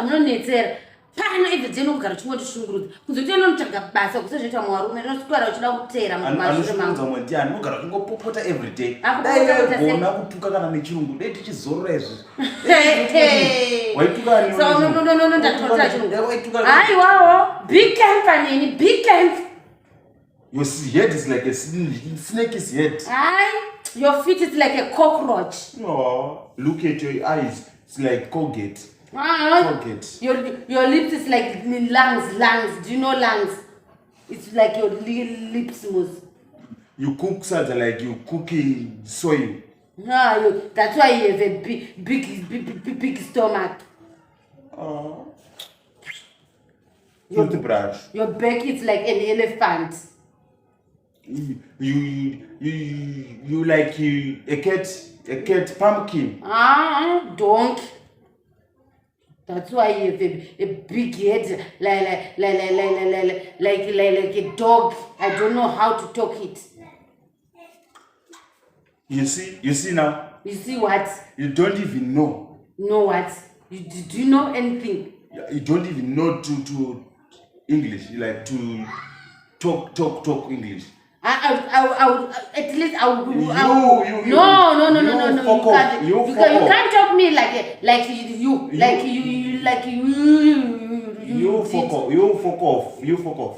unonetsera. Pano every day unogara chimwe chishungurudza. Kuzoti unotsvaga basa kusazvoita mwarume unoswera uchida kutera mumashure mangu. Ndiani unogara kungopopota every day. Gona kutuka kana nechirungu. Dai tichizorora izvi. Waituka ari. So no ndatotera chirungu. Aiwawo big camp nini big camp. Your head is like a snake's head. Aye, your feet is like a cockroach. No, look at your eyes. It's like Colgate. Colgate. Your lips is like lungs. Do you know lungs? It's like your lips move. You cook something like you cooking soy. No, that's why you have a big stomach. Oh. Toothbrush. Your back is like an elephant. You like a cat pumpkin. Donk. That's why you have a big head like a dog. I don't know how to talk it. You see now. You see what? You don't even know. Know what? Do you know anything? You don't even know to English. You like to talk English. At least I would. No. You can't talk me like you. You fuck off.